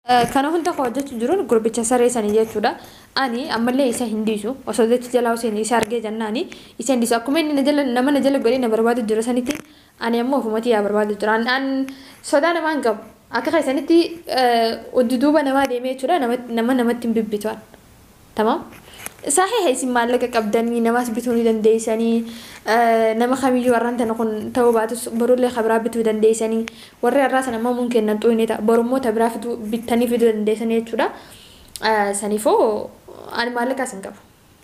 kana hunda hojjetu jiruun gurbicha saree sanii jechuudha. Ani ammallee isa hindisu osoo jechi jalaa osoo isa argee jannaani isa hindisu akkuma inni nama na jala godhee na barbaadu jira sanitti ani ammoo ofumatii yaa barbaadu jira. An sodaa namaan qabu akka keessanitti udduuba namaa deemee jechuudha namatti hin bibbituan. Tamam. Sahih isin maallaqa qabdanii namas bituu ni dandeessanii nama kamiyyuu warraan tana kun ta'uu baatus borullee kabraa bituu dandeessanii warri irraa sana ammoo mun kennan xu'inee ta'a borummoo tabraa bitanii fiduu dandeessanii jechuudha. Saniifoo ani maallaqa isin qabu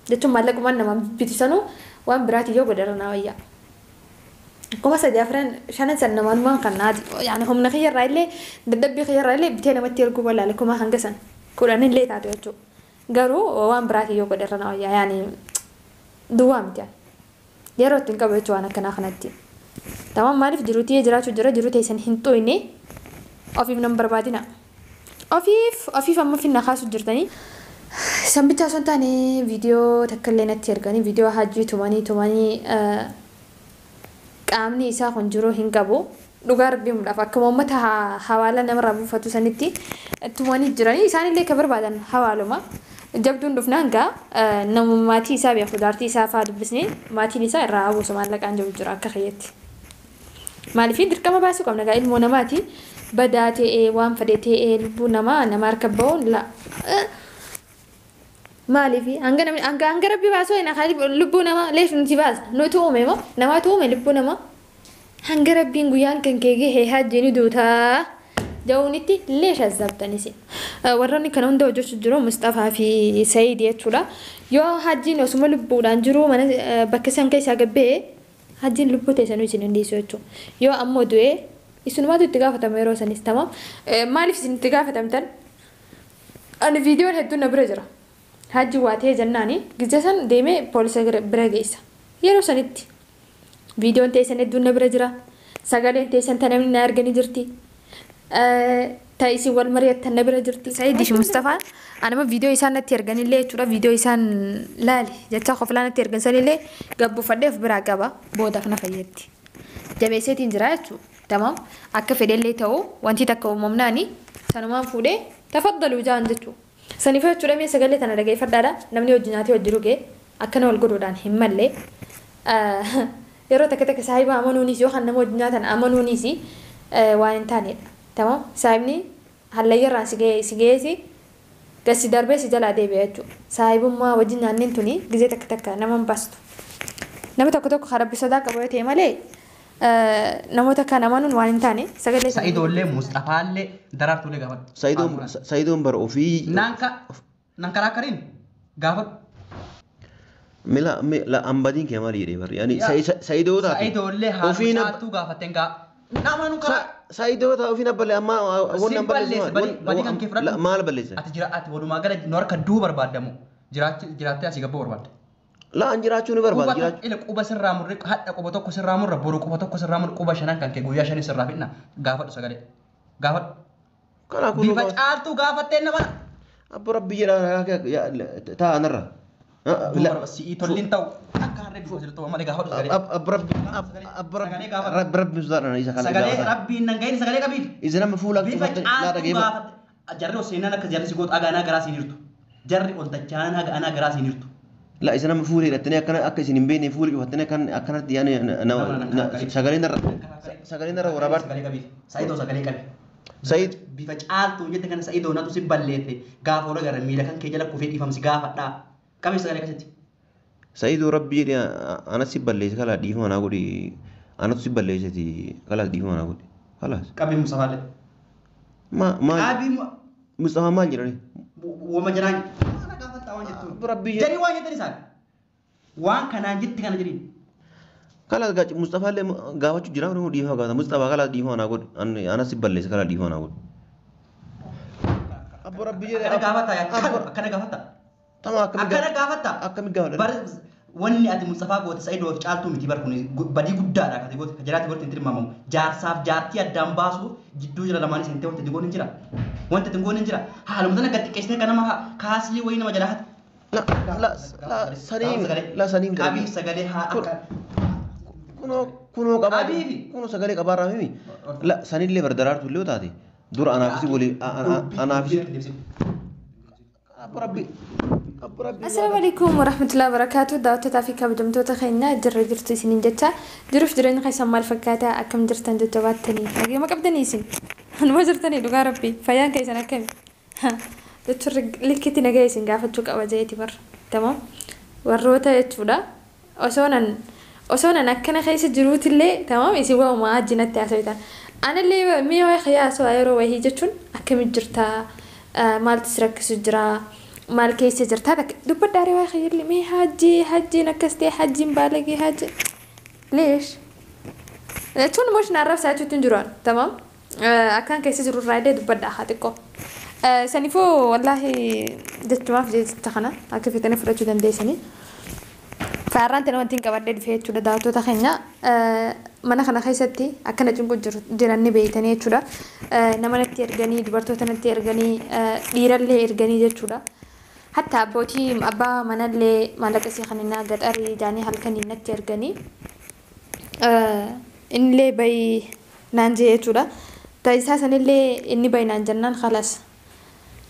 jechuun maallaqumaan nama bitisanuu waan biraati yoo godhara naa wayyaa. Akkuma sadii afran shanan san namaanumaan kan naati yaani humna kiyyarraa illee dadhabbii kiyyarraa illee bitee namatti erguu balaale kuma hanga san kudhan illee taatu jechuudha. Garuu waan biraati yoo godhara naa wayyaa yaani duwwaa miti yeroo ittiin qabu jechuun waan akkanaa kanatti. Tamam maaliif jiruutii jiraachuu jira jiruu teessan hin xu'inne ofiif nama barbaadina. Ofiif amma finna kaasuu jirtanii. Sambicha osoo hin taane viidiyoo takka illee natti erganii viidiyoo hajjii tumanii qaamni isaa kun jiru hin qabu. Dhugaa argamuudhaaf akkuma uummata hawaala namarraa buufatu sanitti tumanii jiranii isaanillee kan barbaadan hawaaluma. Jabduun dhufnaan gaa nama maatii isaa beeku daartii isaa fa'aa dubbisnee maatiin isaa irraa hawwuusu maallaqaan jiru jira akka kiyyetti. Maaliif dirqama baasuu qabna gaa ilmoo namaati badaa ta'ee waan fedhe ta'ee lubbuu namaa harka ba'uun la. Maaliif hanga rabbi baasuu hin akkaali lubbuu namaa leef nuti baasa nuti uume moo namaatu uume lubbuu namaa hanga rabbiin guyyaan kan keegee hajjiin duutaa. Jawunitti leesh azabtanisi warroonni kana hunda hojjechuu jiru Mustafaa fi Said jechuudha. Yoo hajjiin osuma lubbuudhaan jiru mana bakka san keessaa gabbee hajjiin lubbuu teessanuu isin hindiisu jechuudha. Yoo ammoo du'ee isunumaatu itti gaafatama yeroo sanis tamam. Maaliif isin itti gaafatamtan? Ani viidiyoon hedduun na bira jira. Hajji waa ta'ee jannaani gizee san deemee poolisa bira geessa. Yeroo sanitti viidiyoon teessan hedduun na bira jira. Sagaleen teessan tanamni na arganii jirti. Taisi wal mari'attan nabira jirti. Said fi Mustafaa anama viidiyoo isaan natti erganillee jechuudha viidiyoo isaan laali jecha qoflaan natti ergan sanillee gabbufadheef biraa qaba boodaaf na fayyatti. Jabeesseetiin jira jechuudha. Tamam akka fedhellee ta'u wanti takka uumamnaani sanumaan fuudhee tafaddalu jaan jechuudha. Saniif jechuudha mee sagalee tana dhageeffadhaadha namni hojii nyaatee hojii rugee akkana wal godhuudhaan hin mallee yeroo takka saahiba amanuunis yookaan nama hojii nyaatan amanuunis waan hin taanedha. Tamam saahibni hallayyarraan si geessi gasi darbee si jalaa deebi'ee jechuudha. Saahibummaa wajjin nyaanneen tuni gizee takka nama hin baastu. Nama tokko harabbi sodaa qabu yoo ta'e malee namoota kan amanuun waan hin taane sagalee Sa'idoollee Mustafaallee daraartuulee gaafadhu. Sa'idoon bara ofii nanka lakkariin gaafadhu. Mila ambadiin kee maal jedhee barri yaani Sa'idoota Sa'idoollee haaduu gaafatten namanu karaa Sa'idoota ofii nabbalee amma waan nabbalee maal balleessa? Ati jiraatti walumaa gala nu harka duu barbaadamu jiraattee asii gabboo barbaadde. Laan jiraachuu ni barbaada. Ila quba sirraa murre hadha quba tokko sirraa murre boru quba tokko sirraa murre quba shanan kan kee guyyaa shanii sirraa fidna gaafadhu sagalee gaafadhu. Kana kun bifa caaltuu gaafattee nama. Abbo rabbi jedha taa'anarra. Si'ii tolliin ta'u akka harree bifa jirtu malee gaafadhu sagalee. Rabbi sudaadhaan isa kana. Sagalee rabbiin nan gahin sagalee qabiif. Isa nama fuula bifa caaltuu gaafate. Jarri oseenaan akka jarri si gootu agaanaa garaa siin hirtu. Jarri ol dachaan agaanaa garaa siin hirtu. La isa nama fuula hidhattanii akka isin hin beekne fuula cufattanii akkanatti yaani sagaleen irra waraabaa. Sagalee qabiif. Saayidoo sagalee qabi. Saayid bifa caaltuu jette kana saayidoo natu si balleette gaafa ola gara miila kan kee jala kufee dhiifamsi gaafadhaa. Qabi sagalee akkasitti. Saayidoo rabbi jedhee anas si balleesse kalaa dhiifama naa godhi anatu si balleesseti kalaa dhiifama naa godhi. Kalaas. Qabi Mustafaallee. Maal? Qabi Mustafaa maal jedhani? Wama jiraan. Rabbi jadi waan jedhan isaan waan kanaan jetti kana jedhin kala gachi Mustafaallee gaafachuu jira moo dhiifama gaafata Mustafaa kala dhiifama naa godhi anas si balleesse kala dhiifama naa godhi. Abbo rabbi jedhe akkana gaafata akkana gaafata akkami gaafata wanni ati Mustafaa goote Saayidoo caaltuu miti bar kun badii guddaadha kati goote jiraatti goote intir mamamu jaarsaaf jaartii addaan baasu jidduu jira lamaanii sentee wanti digoon hin jira wanti digoon hin jira haaluma sana gadi qeessine kana nama kaasii wayii nama jalahat la saniin qabii sagalee haa akka kunoo qabaa kunoo sagalee qabaarraa mimi la sanillee bardaraartu illee taate دور أنا في بولي أنا في أبو ربي السلام عليكم ورحمة الله وبركاته. دعوتي في كبدمتو تخينا جرجرتي سنين جتا جرف جرين خيسان مال فكاتا أكم جرتن جتواتني لكن ما كبدني سن أنا ما جرتني لقى ربي فيان كيسنا كم ها تتفرج لكتي نجايسن قافتك أوجيتي بر تمام والروتا يتفودا أصلا نكنا خيس جروت اللي تمام يسوى ما جنت عسويتان أنا اللي مية خياس وعيرو وهي جتون أكم جرتا مال تسرك سجرا مال كيس جرت هذا دب داري واخير لي مي حاجي نكستي حاجي مبالغي حاجي ليش تون مش نعرف ساعتو تنجرون تمام أكان كيس جرور رايدة دب دا حاتكو سنيفو والله جت ما في جت تخنا أكيد تاني فرجوا دم ديسني فاران تنو أنتين كبردة في هتشودا داوتو تخنا mana kana keessatti akkana cunqu jiranni beeytanii jechuudha. Nama natti erganii dubartoota natti erganii dhiirallee erganii jechuudha. Hatta abbootii abbaa manallee maallaqa isii kanina gadharii jaanii halkanii natti erganii innillee bayi naan jee jechuudha. Ta'isaa sanillee inni bayi naan jennaan khalas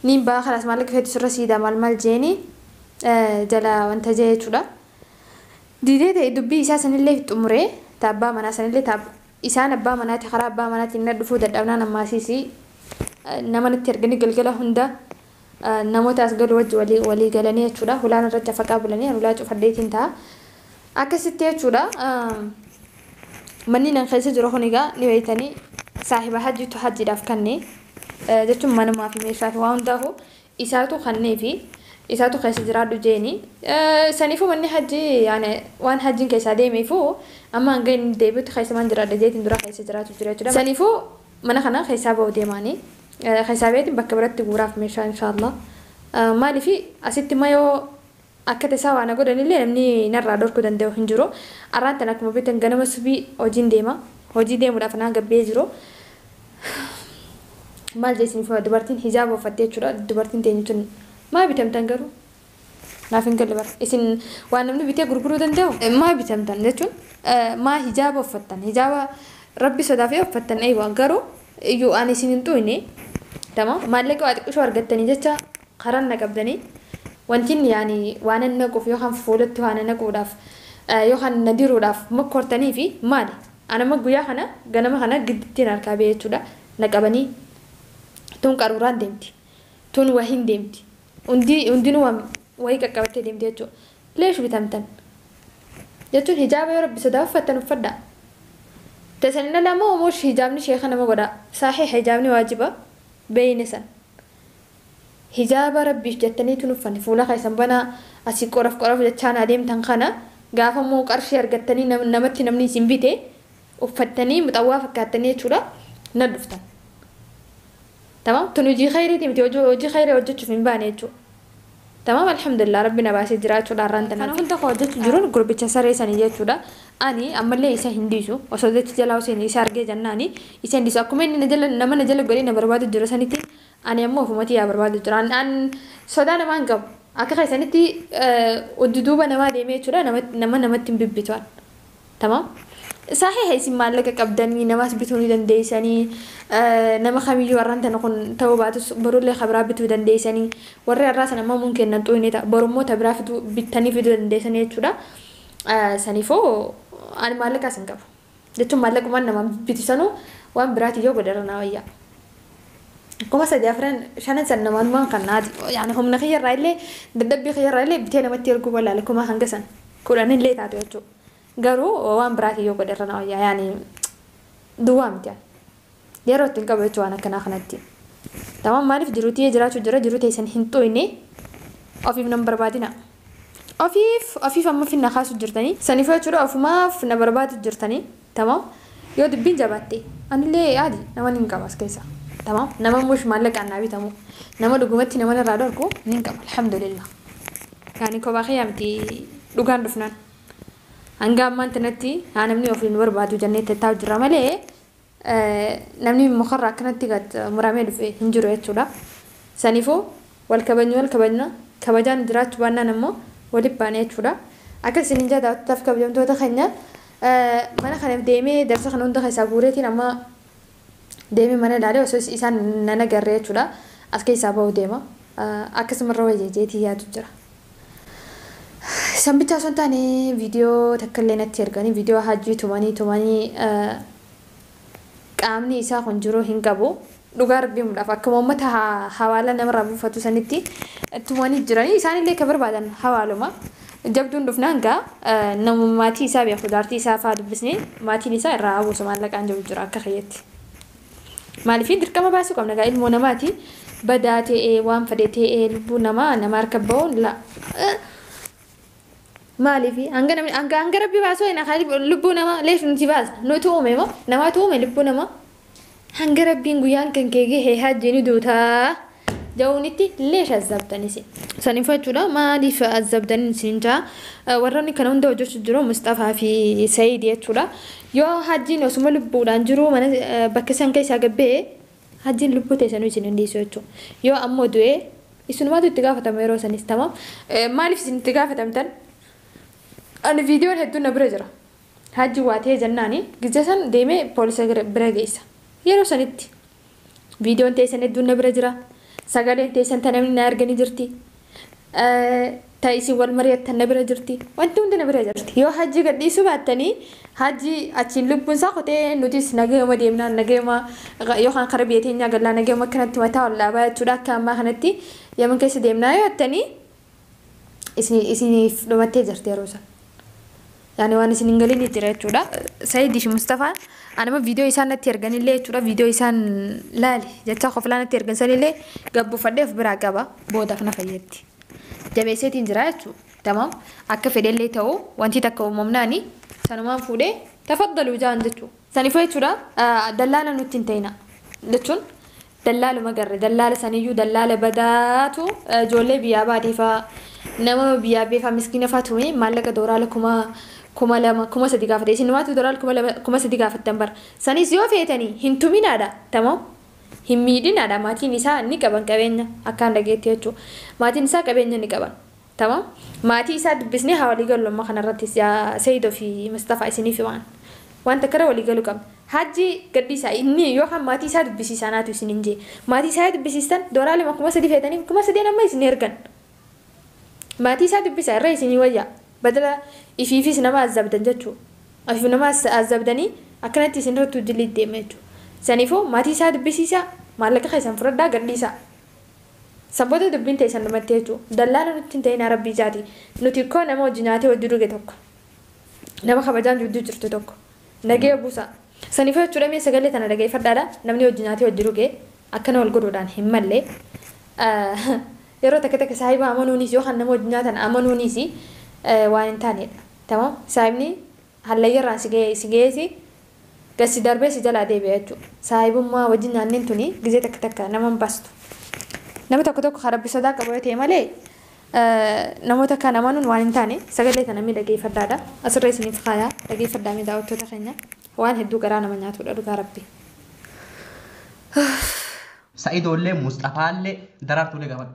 niin baa khalas maallaqa feetu sirra siidaa maal jeeni jala wanta jee jechuudha. Didee ta'e dubbii isaa sanillee xumuree تابا منا سنلي تاب إسان أبا مناتي خراب أبا مناتي ندفو ددونا نماسيسي نما نترجني قلقلة هندا نموت أسقل وجه ولي قلني تشودا ولا نرجع فقابلني ولا تشوف حديت انتها أكستي تشودا مني نخلص جروحني جا نبيتني صاحب حاجة تحجي دافكني جتوم ما نما في ميشات وانده إساتو خني في إساتو خيس جرادو جيني سنيفو مني حجي يعني وان حجين كيسادي ميفو أما أنجين ديبت خيس من جراد جيت ندرا خيس جرادو جرادو سنيفو منا خنا خيسابو ديماني خيسابيت بكبرت تقوراف ميشا إن شاء الله مالي في أسيت ما يو أكتر سوا أنا قد نلي نمني نرى دور كده نديو هنجرو أرانت أنا كم بيتن جنب سبي أوجين ديما هوجي ديم ولا فنا جبيجرو مال جيسين فوا دبرتين حجاب وفتيت شرا دبرتين تينيتون ما بيتمتن قرو نافين كلبر إسين وانا منو بيتيا غرغرو دندو ما بيتمتن دتون ما حجاب وفتن حجاب ربي صدافي وفتن أيوة قرو يو أنا سنين تويني تمام مالك وقت شو أرجعتني جتا قرن نقبدني وانتين يعني وانا نقف يوخان فولت وانا نقوداف يوخان نديرو داف مكورتني في مالي أنا مقويا خنا جنما خنا قدتين الكابية تودا نقبني تون قروران دمتي تون وهين دمتي undi nuwam way qaqqabate deemte jechuudha. Leesh bitamtan jechuun hijaaba yoo rabbi sodaa uffattan uffadha. Tasanina lama oomush hijaabni sheekha nama godha. Saaxii hijaabni waajiba beeyne san. Hijaaba rabbiif jettanii tun uffanne fuula keessan bana asii qoraf jechaan adeemtan kana gaafa moo qarshii argattanii namatti namni isin bite uffattanii muxawwaa fakkaattanii jechuudha na dhuftan. تمام تنوجي خيري تيمتي وجي خيري وجدت في مبانيتو تمام الحمد لله ربنا باسي جراچو دارانتنا كنت خوجت جرون جروب تشسري سنيجتو دا اني امله يسا هنديسو وسودت جلاو سيني سارجي جناني يسا هنديسو اكمن نجل غري نبرباد جرسانيتي اني امو فمتي يا برباد جران ان سودان مانغب اكا خيسانيتي وددوبا نما ديميتو دا نمت بيبيتوان تمام صحيح اسم مالك قبدني نماس بتوني دنديساني نما خميجو ورانت نكون توبات برو لي خبرات بتو دنديساني وري الراس انا ما ممكن نطويني تا برمو تبرافت بتاني في دنديساني تشودا سنيفو انا مالك اسنقب دتو مالك من نما بتسانو وان براتي جو بدرنا ويا كما سدافرن شانن سن نما ما كان نادي يعني هم نخير رايلي ددبي خير رايلي بتينا متيركو ولا لكم هنگسن كلن لي تاتو قالوا وان براتي يو قدرنا يعني دوامت يعني يارو تنقبتو انا كنا خنتي تمام ما نف جروتي جراتو جروتي سن هنتويني افيف نمبر بعدنا افيف اما في النخاس جرتني سنفاتو اف ما في نمبر بعد جرتني تمام يو دبين جباتي انا لي عادي نما ننقبس كيسا تمام نما مش مالك عن نبي تمام نما دغمتي نما رادوركو ننقب الحمد لله يعني كو باخي امتي دوغان دفنان hanga ammaanta natti namni ofiin barbaadu jennee taa'u jira malee namni mukarraa akkanatti gad muramee dhufe hin jiru jechuudha. Saniifuu wal kabajaan jiraachuu baannaan ammoo walitti baanee jechuudha. Akka isin jaallataaf kabajamtoota keenya mana kanaaf deemee darsa kana hunda keessaa guureetiin amma deemee mana ilaalee osoo isaan nan agarree jechuudha as keessaa ba'u deema akkasumarra wayii jeetii yaadu jira. San bitaa osoo hin taane viidiyoo takka illee natti erganii viidiyoo hajjii tumanii qaamni isaa kun jiru hin qabu dhugaa rabbiimuudhaaf akkuma uummata hawaala namarraa buufatu sanitti tumanii jiranii isaanillee ka barbaadan hawaaluma jabduun dhufnaan gaa nama maatii isaa beeku jaartii isaa fa'aa dubbisnee maatiin isaa irraa hawwusu maallaqaan jiru jira akka kiyyetti. Maaliif dirqama baasuu qabna gaa ilmoo namaati badaa ta'ee waan fedhe ta'ee lubbuu namaa harka ba'uun la maaliif hanga rabbi baasuu hin akali lubbuu namaa leef nuti baasna nuti uume moo namaatu uume lubbuu namaa hanga rabbiin guyyaan kan keegee hee hajjiin duutaa jawunitti leef azabtanis saniif jechuudha maaliif azabtan isin jaa warroonni kana hunda hojjechuu jiru Mustafaa fi Sa'iid jechuudha yoo hajjiin osuma lubbuudhaan jiru mana bakka san keessaa gabbee hajjiin lubbuu teessanuu isin hin dhiisu jechuudha yoo ammoo du'ee isunumaatu itti gaafatama yeroo sanis tamam maaliif isin itti gaafatamtan ani viidiyoon hedduun na bira jira hajji waa ta'ee jennaani gizee san deemee poolisa bira geessa yeroo sanitti viidiyoon teessan hedduun na bira jira sagaleen teessan tanamni na arganii jirti ta'isin wal mari'attan na bira jirti wanti hundi na bira jirti yoo hajji gadhiisuu baattanii hajji achiin lubbuun isaa kotee nutis nagayoma deemnaan nagayoma yookaan karaa biyya teenyaa gallaa nagayoma akkanatti mataa ol dhaabaa jechuudha akka ammaa kanatti yaman keessa deemnaa yoo jettanii isiniif dhumattee jirti yeroo san. Yani waan isin ingaliin jira jechuudha. Sa'iid fi Mustafaan anama viidiyoo isaan natti erganillee jechuudha. Viidiyoo isaan laali jecha qoflaan natti ergan sanillee gabbuufadhee of biraa qaba boodaaf na fayyaddi. Jabeesseetiin jira jechuudha. Tamam akka fedhellee ta'u wanti takka uumamnaani sanumaan fuudhee tafaddaluu jaan jechuudha. Sanifoo jechuudha dallaala nutti hin ta'ina jechuun dallaaluma garre dallaala saniyyuu dallaala badaatu ijoollee biyyaa baatiifaa nama biyyaa beefaa miskiina fa'aa tume maallaqa dooraala kuma lama kuma sadi gaafate isin maatu dooraal kuma sadi gaafattan bar sanis yoo feetanii hin tuminaadha tamam hin miidhinaadha maatiin isaa ni qaban qabeenya akkaan dhageetti jechuudha maatiin isaa qabeenya ni qaban tamam maatii isaa dubbisnee haa walii galu amma kanarratti Sa'iid fi Mustafaa isiniif waan takka walii galu qabna hajji gadhiisaa inni yookaan maatii isaa dubbisiisaa naatu isin hin jee maatii isaa dubbisiistan dooraalima kuma sadi feetanii kuma sadeen amma isin ergan maatii isaa dubbisaa irra isinii wayyaa badala ifiifis nama azabdan jechuudha. Afiif nama azabdanii akkanatti isin irratti hojii deema jechuudha. Saniifuu maatii isaa dubbisiisaa maallaqa keessan fudhadhaa gadhiisaa. Sabboota dubbiin ta'e san dhumattee jechuudha. Dallaala nutti hin ta'in rabbii isaati. Nuti koo nama hojii nyaatee hojii dhuge tokko. Nama kabajaan jidduu jirtu tokko. Nagee buusaa. Saniifuu jechuudha mee sagalee tana dhageeffadhaadha. Namni hojii nyaatee hojii dhuge akkana wal godhuudhaan hin mallee. Yeroo takka saahiba amanuunis yookaan nama hojii nyaatan amanuunis waan hin taanedha. Tamam saahibni hallayyarraan si geessi gasi darbee si jalaa deebi'a jechuudha. Saahibummaa wajjin nyaanneen tuni gizee takka nama hin baastu. Nama tokko harabbi sodaa qabu yoo ta'e malee namoota kan amanuun waan hin taane sagalee tana mii dhageeffadhaadha. Asirra isiniif kaayaa dhageeffadhaa mii daawwattoota keenya waan hedduu garaa nama nyaatudha dhugaa rabbi. Sa'iidollee Mustafaallee daraartuulee gaafadhu.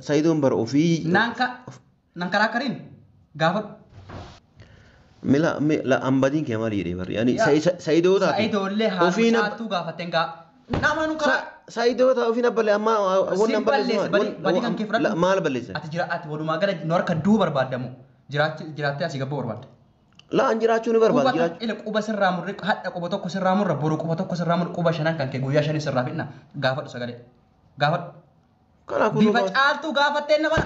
Sa'iidoon bara ofii. Nanka raakariin gaafadhu. Mila ambadiin kee maal jedhee barri yaani Sa'iidoota. Sa'iidollee haasa'aatu gaafateen nama nu karaa. Sa'iidoota ofiin abbalee amma wanni balleessu maal balleessan. Ati jiraatti walumaa gala nu harka du'uu barbaadamu jiraattee asii gabboo barbaadde. Laan jiraachuu ni barbaada. Ila quba sirraa murre hadha quba tokko sirraa murre boru quba tokko sirraa murre quba shanan kan kee guyyaa shanii sirraa fidna gaafadhu sagalee gaafadhu. Kanaafuu bifa caaltuu gaafattee nama.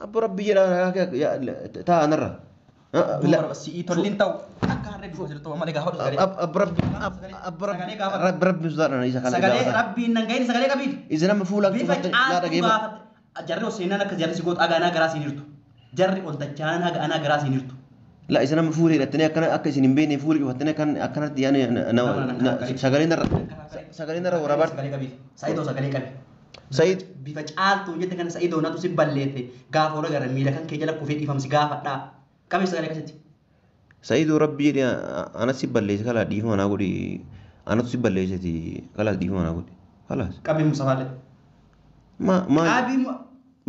Abbo rabbi jedha taa'anarra. Si'ii tolliin ta'u akka harree bifa jirtu malee gaafadhu sagalee. Rabbi rabbi sudaadhaan isa kana. Sagalee rabbiin nan gahin sagalee qabiidha. Isa nama fuula bifa caaltuu gaafadhu. Jarri oseenaan akka jarri si gootu agaanaa garaa siin hirtu. Jarri ol dachaan agaanaa garaa siin hirtu. La isa nama fuula hidhattanii akka isin hin beekne fuula cufattanii akkanatti yaani sagaleen irra waraabaa. Sa'iidoo sagalee qabi. Sa'iid bifa caaltuu jette kana Sa'iidoo natu si balleette gaafa ola gara miila kan kee jala kufee dhiifamsi gaafadhaa. Qabi sagalee akkasitti. Sa'iidoo rabbi jedhee anas si balleesse kalaa dhiifama naa godhi anatu si balleesseti kalaa dhiifama naa godhi. Kalaas. Qabi Mustafaallee. Maal? Qabi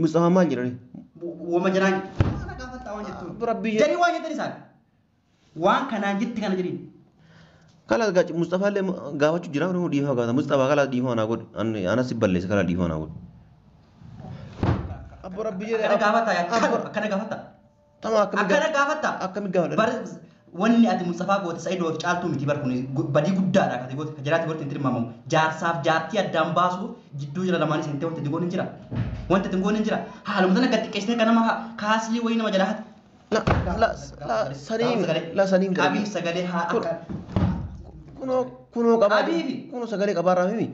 Mustafaa maal jedhani? Wama jiraan. Jadi waan jettan isaan waan kanaan jetti kana jedhin Kala gachi Mustafa le gawa chu jira no diho ga Mustafa kala diho na god ana siballe kala diho na god. Abu Rabbi jere Akkana gaafata akkana gaafata. Tama Akkana gaafata. akkami gaafata. Bar wanni ati Mustafaa goote Sa'iidoo caaltuu miti bar kun badii guddaadha kati goote jiraati gorti inti maamamu jaarsaaf jaartii addaan baasu jidduu jira lamaanii sentee wanti digoon hin jira. Wanti digoon hin jira. Haaluma sana gadi xiqqeessine kan nama kaasii wayii nama jala hati. La sanin Qabii sagalee haa akka. Kuno qaba. Qabiifi. Kuno sagalee qabaarraa mimi.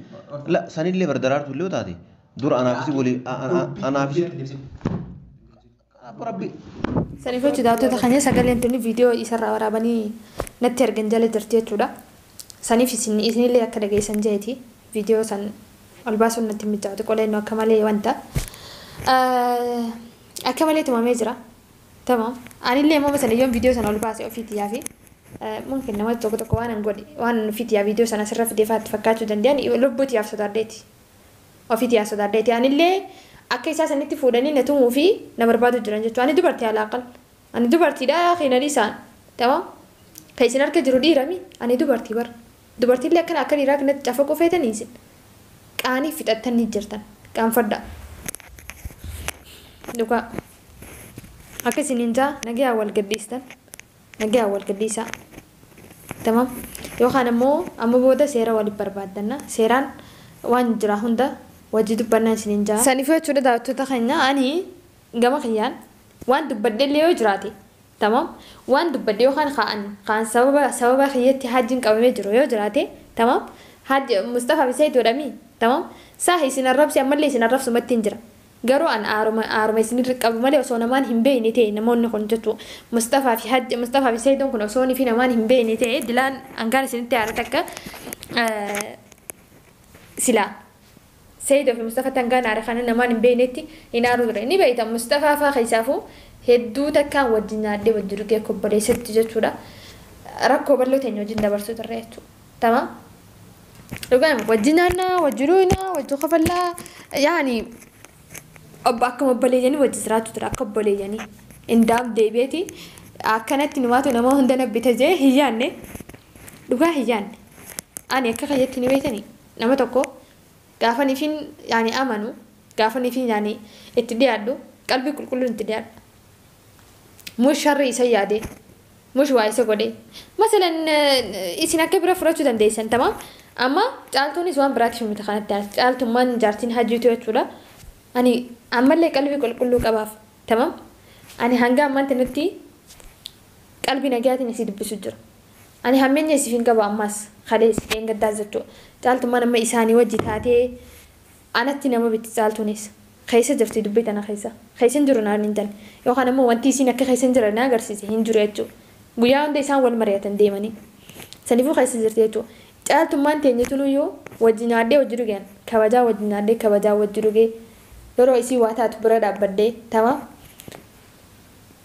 La sanillee bardaraartu illee taate. Dura anaafisi wali anaafisi. Abu Rabbi. Saniifuu daawwattoota keenya sagaleen tuni viidiyoo isarraa waraabanii natti argan jala jirti jechuudha. Saniif isinillee akka dhageessan jeeti viidiyoo san ol baasuun natti mijaa'u qoleennoo akka malee wanta akka malee tumamee jira. Tamam. Anillee immoo sanayyoon viidiyoo sana ol baase ofiitii yaafi mungkin nama tokko waan godhe waan ofiitii yaa viidiyoo sana sirra fidee faatti fakkaachuu danda'an lubbuutiyaaf sodaadheeti. Ofiitiyaaf sodaadheeti. Anillee akka isaa sanitti fuudhanii na tumuu fi na barbaadu jiran jechuudha. Ani dubartii alaaqal. Ani dubartiidha keenan isaan. Tamam. Kan isin harka jiru dhiirami. Ani dubartii bara. Dubartiillee akkana akka dhiiraa kanatti cafa qofeetanii isin. Qaanii fixattanii jirtan. Qaanfadda. Dhugaa. Akka isin hinjaa nagaa wal gadhiistan. Nagaa wal gadhiisaa. Tamam. Yookaan ammoo amma booda seera waliif barbaaddanna. Seeraan waan jira hunda wajji dubbannaa isiniin jaa. Saniifuu jechuudha daawwattoota keenya ani gama kiyyaan waan dubbadde illee yoo jiraate tamam waan dubbadde yookaan kaan sababa kiyyatti hajjiin qabamee jiru yoo jiraate tamam hajji Mustafaa fi Sa'iid godhami tamam saa isin arrabsi ammallee isin arrabsumatti hin jira. Garuu an aaruma isin qabu malee osoo namaan hin beekne ta'e namoonni kun jechuudha Mustafaa fi Sa'iidoon kun osoo fi namaan hin beekne ta'e dilaan hangaan isinitti haara takka silaa. Sa'iidoo fi Mustafaa tangaan haara kana namaan hin beeknetti hin aaru ture. Ni beekta Mustafaa fa'aa keessaafuu hedduu takkaan wajjin nyaadhee wajjin dhugee kobboleessatti jechuudha. Rakkoo bal'oo teenya wajjin dabarsuu turre jechuudha. Tamam. Dhugaan wajjin nyaannaa, wajjin dhuunaa, wajjin kofallaa yaani akkuma obboleeyyanii wajjin jiraatu ture akka obboleeyyanii. Indaam deebi'eeti akkanatti numaatu nama hunda nabbita jee hin yaanne. Dhugaa hin yaanne. Ani akka kayyatti ni beekanii nama tokko gaafa niifin yaani amanu gaafa niifin yaani itti dhiyaadhu qalbii qulqulluun itti dhiyaadha. Mush sharri isa yaade mush waa isa godhe masalan isin akka bira fudhachuu dandeessan tamam amma caaltuunis waan biraatiif miti kanatti yaadda caaltummaan jaartiin hajjiitu jechuudha. Ani ammallee qalbii qulqulluu qabaaf tamam ani hanga ammaatti nutti qalbii nagaatiin isii dubbisu jira. Ani hammeenya isiif hin qabu ammas kalees eengaddaas jechuudha. Caaltummaan amma isaanii wajji taatee anatti nama bitti caaltuunis keessa jirti dubbii tana keessa. Keessan jiru naan hin janne yookaan ammoo wanti isiin akka keessan jiran na agarsiise hin jiru jechuudha. Guyyaa hunda isaan wal mari'atan deemanii. Saniifuu keessa jirti jechuudha. Caaltummaan teenyetunuyyuu wajji nyaadhee wajji dhugeen kabajaa wajji nyaadhee kabajaa wajji dhugee yeroo isii waa taatu bira dhaabbadhee tamam.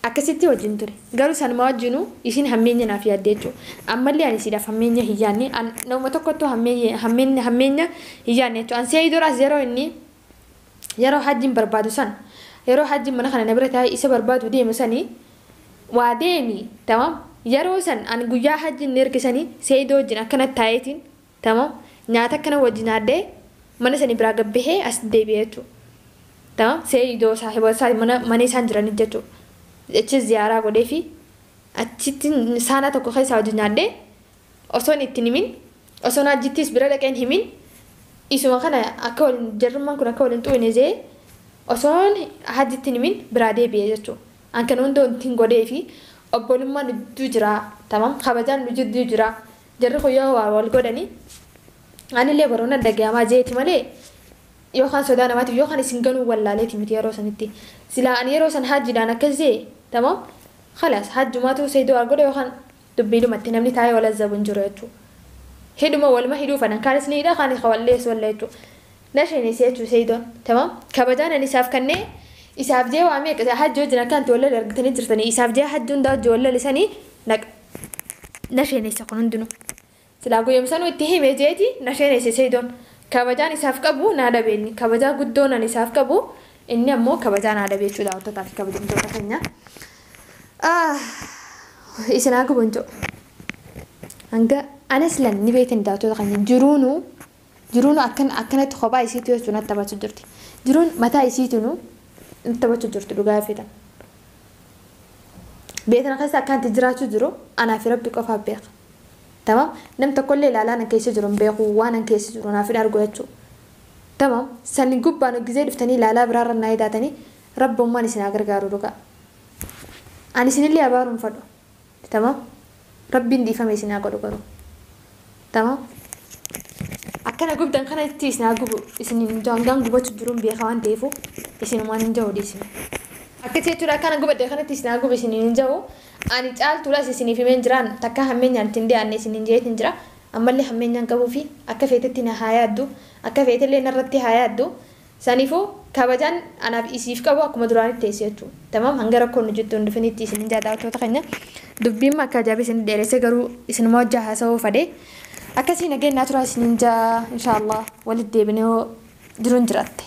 Akkasitti wajjin ture. Garuu sanuma wajjinuu isin hammeenya naaf yaadde jechuudha. Ammallee ani isiidhaaf hammeenya hin yaadne nama tokkottuu hammeenya hin yaadne jechuudha. An Sa'iidoodhaas yeroo hajjiin barbaadu san yeroo hajjiin mana kana na bira taa'ee isa barbaadu deemu sanii waa deemi tamam. Yeroo san ani guyyaa hajjiin ni ergisanii Sa'iidoo wajjin akkanatti taa'eetiin tamam nyaata akkana wajjin nyaadhee mana sanii biraa gabbahee as deebi'ee jechuudha. Tamam Sa'iidoo saahiba isaa mana isaan jiranii jechuudha. Achi ziyaaraa godhee fi achitti saanaa tokko keessaa wajjin nyaadhee osoon ittiin himin osoon hajjittis bira dhaqeen himin isuma kana akka waliin jarrummaan kun akka waliin xu'ine jee osoon hajjittiin himin biraa deebi'ee jechuudha. An kana hunda ittiin godhee fi obbolummaan nudduu jira tamam kabajaan nudduu jira jarri kun yoo waa wal godhanii anillee baroona dhagahamaa jeeti malee yookaan sodaa namaatiif yookaan isin ganuu wallaaleeti miti yeroo sanitti silaa ani yeroo san hajjiidhaan akkas jee tamam khalaas hajjumaatu Sa'iidoo argoda yookaan dubbiidhumatti namni taa'ee wal azzabu hin jiru jechuudha. Hidhuma walma hidhuu fanan kaanis ni hidha kaanis kawallees walla jechuudha. Nasheenis jechuudha Sa'iidoon tamam kabajaan ani isaaf kannee isaaf jee waa meeqa hajji wajjin akkanti wallal argitanii jirtanii isaaf jee hajji hundaa wajji wallal isanii nasheenessa kun hundinuu. Silaa guyyoomsanuu itti himee jeeti nasheenessa Sa'iidoon. Kabajaan isaaf qabu naada beekni kabajaa guddoon ani isaaf qabu inni ammoo kabajaa naada beechuudha wantoota fi kabajamtoota keenya. Isin haa gubunjoo hanga أنا سلن نبيت نداوتو تقني جرونو أكنت خبا يسيتو يسونا تباتو جرتي جرون متى يسيتونو تباتو جرتو لغاية فيدا بيتنا خيسا كانت جراتو جرو أنا في ربي قفا بيخ تمام نمت كل لا أنا كيس جرون بيخ وانا كيس جرون أنا في أرجوتشو تمام سنين قبانو جزيد فتني لا برار النايداتني رب ما نسينا أجرجارو لغا أنا سنين اللي أبارم فدو تمام ربي ندي فما يسينا أجرجارو تمام أكنا قبضان كنا تيسنا قبو إسنين جانغان قبو تجرون بيخوان تيفو إسنين ما ننجو ديسنا أكتي ترى كنا قبض كنا تيسنا قبو إسنين ننجو أنا تعال تلا إسنين في من جران تكا همين ينتندي أن إسنين جيت نجرا أما اللي همين ينقبو في أكفيتتنا هايادو أكفيت اللي نرتي هايادو سانيفو كابجان أنا بيسيف كابو أكو مدراني تيسيتو تمام هنجرا كون جتون دفني تيسنين جادا وتوتقنا دبي ما كجابي سن درسة قرو إسن موجه هسوا فدي أكسي نجين ناتورا سنينجا إن شاء الله ولد بنيو درون جرات